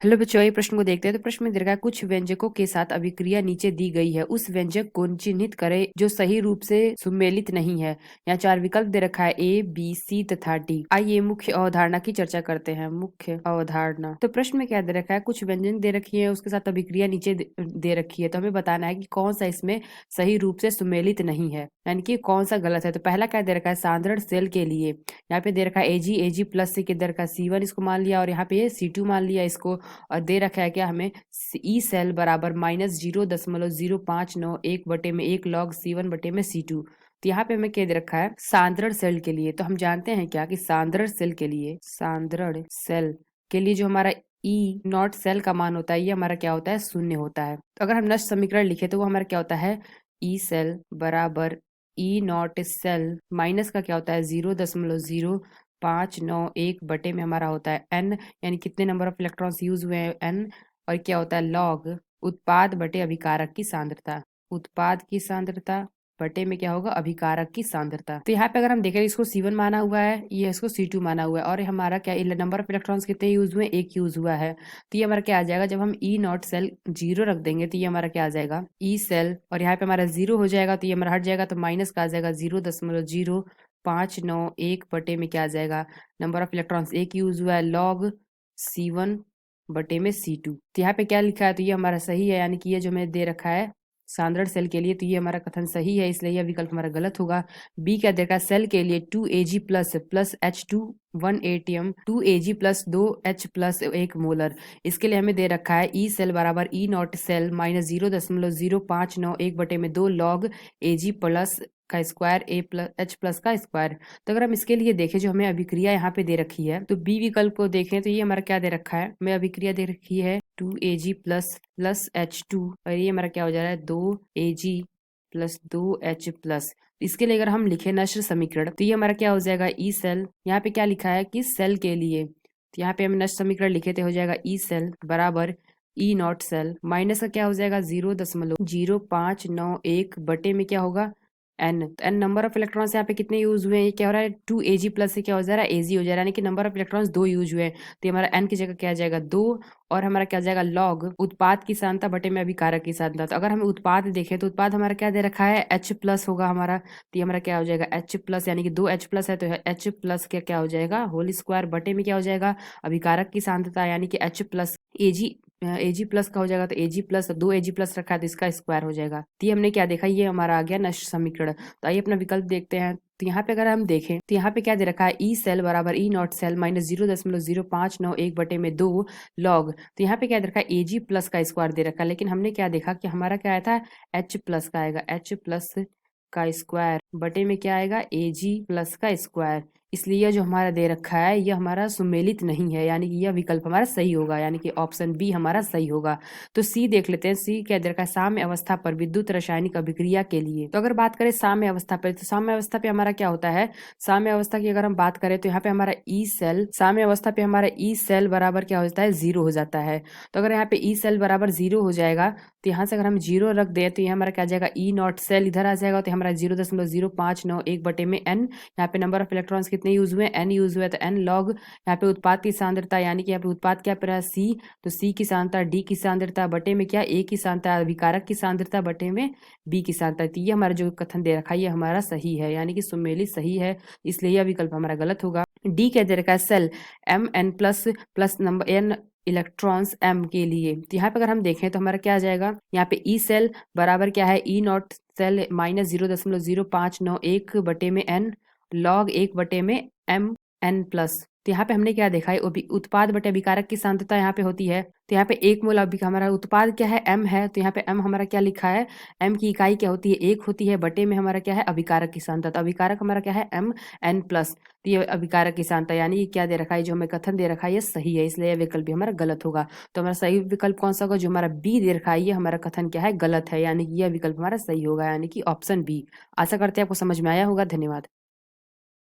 Hello बच्चों, ये प्रश्न को देखते हैं। तो प्रश्न में दे रखा है कुछ व्यंजकों के साथ अभिक्रिया नीचे दी गई है, उस व्यंजक को चिन्हित करें जो सही रूप से सुमेलित नहीं है। यहाँ 4 विकल्प दे रखा है, ए, बी, सी तथा डी। आइए मुख्य अवधारणा की चर्चा करते हैं। मुख्य अवधारणा, तो प्रश्न में क्या दे रखा है, कुछ व्यंजन दे रखी है, उसके साथ अभिक्रिया नीचे दे रखी है। तो हमें बताना है कि कौन सा इसमें सही रूप से सुमेलित नहीं है, यानी कि कौन सा गलत है। तो पहला क्या दे रखा है, साधारण सेल के लिए यहाँ पे दे रखा है एजी प्लस से दे रखा है C1, इसको मान लिया, और यहाँ पे C2 मान लिया इसको। और दे रखा है क्या हमें, ई सेल बराबर -0.0591 लॉग C1 बटे में C2। तो यहाँ पे हमें क्या दे रखा है, साधारण सेल के लिए। तो हम जानते हैं क्या कि साधारण सेल के लिए जो हमारा ई नॉट सेल का मान होता है, ये हमारा क्या होता है, शून्य होता है। तो अगर हम नष्ट समीकरण लिखे तो वो हमारा क्या होता है, ई सेल बराबर ई नॉट सेल माइनस का क्या होता है 0.0591 बटे में हमारा होता है n, यानी कितने नंबर ऑफ इलेक्ट्रॉन्स यूज हुए हैं n, और क्या होता है लॉग उत्पाद बटे अभिकारक की सांद्रता। उत्पाद की सांद्रता बटे में क्या होगा, अभिकारक की सांद्रता। तो यहाँ पे अगर हम देखें, इसको C1 माना हुआ है, ये इसको C2 माना हुआ है, और हमारा क्या नंबर ऑफ इलेक्ट्रॉन्स कितने यूज हुए, एक यूज हुआ है। तो ये हमारा क्या आ जाएगा, जब हम ई नॉट सेल 0 रख देंगे तो ये हमारा क्या आ जाएगा, ई सेल, और यहाँ पे हमारा 0 हो जाएगा तो ये हमारा हट जाएगा, तो माइनस का आ जाएगा 0.0591 बटे में क्या आ जाएगा, नंबर ऑफ इलेक्ट्रॉन्स एक यूज हुआ है लॉग C1 बटे में C2। तो यहाँ पे क्या लिखा है, तो ये हमारा सही है, यानी कि ये जो मैंने दे रखा है साधारण सेल के लिए, तो ये हमारा कथन सही है, इसलिए यह विकल्प हमारा गलत होगा। बी क्या देखा, सेल के लिए 2Ag plus plus H2 1 ATM 2Ag plus 2H plus 1 molar, इसके लिए हमें दे रखा है ई सेल बराबर ई नॉट सेल -0.0591 बटे में 2 लॉग Ag प्लस का स्क्वायर ए प्लस एच प्लस का स्क्वायर। तो अगर हम इसके लिए देखें, जो हमें अभिक्रिया यहाँ पे दे रखी है, तो बी विकल्प को देखें तो ये हमारा क्या दे रखा है, हमें अभिक्रिया दे रखी है 2Ag प्लस प्लस H2, और ये हमारा क्या हो जा रहा है 2Ag प्लस 2H प्लस। इसके लिए अगर हम लिखे नष्ट समीकरण, तो ये हमारा क्या हो जाएगा, ई सेल, यहाँ पे क्या लिखा है कि सेल के लिए, तो यहाँ पे हम नष्ट समीकरण लिखे तो हो जाएगा ई सेल बराबर ई नॉट सेल माइनस का क्या हो जाएगा 0.0591 बटे में क्या होगा एन। तो एन नंबर ऑफ इलेक्ट्रॉन्स यहाँ पे कितने यूज हुए हैं, ये क्या हो रहा है 2Ag प्लस से क्या हो जा रहा है Ag हो जा रहा है, यानी कि नंबर ऑफ इलेक्ट्रॉन्स 2 यूज हुए हैं। तो हमारा एन की जगह क्या आ जाएगा 2, और हमारा क्या आ जाएगा लॉग उत्पाद की सांद्रता बटे में अभिकारक की सांद्रता। तो अगर हम उत्पाद देखें तो उत्पाद हमारा क्या दे रखा है H प्लस होगा हमारा, तो ये हमारा क्या हो जाएगा H प्लस, यानी कि 2H प्लस है तो H प्लस क्या हो जाएगा होल स्क्वायर बटे में क्या हो जाएगा अभिकारक की सांद्रता, यानी कि H प्लस Ag प्लस का हो जाएगा, तो Ag प्लस 2Ag प्लस रखा है तो इसका स्क्वायर हो जाएगा। तो ये हमने क्या देखा, ये हमारा आ गया नष्ट समीकरण। तो आइए अपना विकल्प देखते हैं। तो यहाँ पे अगर हम देखें तो यहाँ पे क्या दे रखा है, ई सेल बराबर ई नॉट सेल -0.0591 बटे में 2 लॉग। तो यहाँ पे क्या दे रखा है Ag प्लस का स्क्वायर दे रखा है, लेकिन हमने क्या देखा कि हमारा क्या आया था H प्लस का आएगा, H प्लस का स्क्वायर बटे में क्या आएगा Ag प्लस का स्क्वायर। इसलिए यह जो हमारा दे रखा है यह हमारा सुमेलित नहीं है, यानी कि यह विकल्प हमारा सही होगा, यानी कि ऑप्शन बी हमारा सही होगा। तो सी देख लेते हैं, सी क्या दे रखा है, साम्य अवस्था पर विद्युत रासायनिक अभिक्रिया के लिए। तो अगर बात करें साम्य अवस्था पर, तो साम्य अवस्था पे हमारा क्या होता है, साम्य अवस्था की अगर हम बात करें तो यहाँ पे हमारा ई सेल, साम्य अवस्था पे हमारा ई सेल बराबर क्या हो जाता है 0 हो जाता है। तो अगर यहाँ पे ई सेल बराबर 0 हो जाएगा, तो यहाँ से अगर हम 0 रख दें तो ये हमारा क्या आ जाएगा ई नॉट सेल इधर आ जाएगा, तो हमारा 0.0591 बटे में एन, यहाँ पे नंबर ऑफ इलेक्ट्रॉन्स कितने यूज हुए, एन यूज हुए, तो एन लॉग यहाँ पे उत्पाद की सांद्रता, यानी कि यहाँ पे उत्पाद क्या पड़ा सी, तो सी की सांद्रता डी की सांद्रता बटे में क्या ए की सांद्रता अभिकारक की सांद्रता बटे में बी की सांद्रता। तो ये हमारा जो कथन दे रखा है ये हमारा सही है, यानी कि सुमेलित सही है, इसलिए यह विकल्प हमारा गलत होगा। डी क्या दे रखा है, shell M N plus plus number N electrons m के लिए। तो यहाँ पे अगर हम देखें तो हमारा क्या आ जाएगा, यहाँ पे ई सेल बराबर क्या है ई नॉट सेल -0.0591 बटे में n लॉग 1 बटे में m n प्लस। तो यहाँ पे हमने क्या देखा है, उत्पाद बटे अभिकारक की सांद्रता यहाँ पे होती है। तो यहाँ पे 1 मोल हमारा उत्पाद क्या है m है, तो यहाँ पे m हमारा क्या लिखा है, m की इकाई क्या होती है 1 होती है, बटे में हमारा क्या है अभिकारक की सांद्रता। तो अभिकारक हमारा क्या है m n प्लस, तो ये अभिकारक की सांद्रता, यानी ये क्या दे रखा है, जो हमें कथन दे रखा है ये सही है, इसलिए यह विकल्प भी हमारा गलत होगा। तो हमारा सही विकल्प कौन सा होगा, जो हमारा बी दे रखा है ये हमारा कथन क्या है गलत है, यानी कि यह विकल्प हमारा सही होगा, यानी कि ऑप्शन बी। आशा करते हैं आपको समझ में आया होगा। धन्यवाद।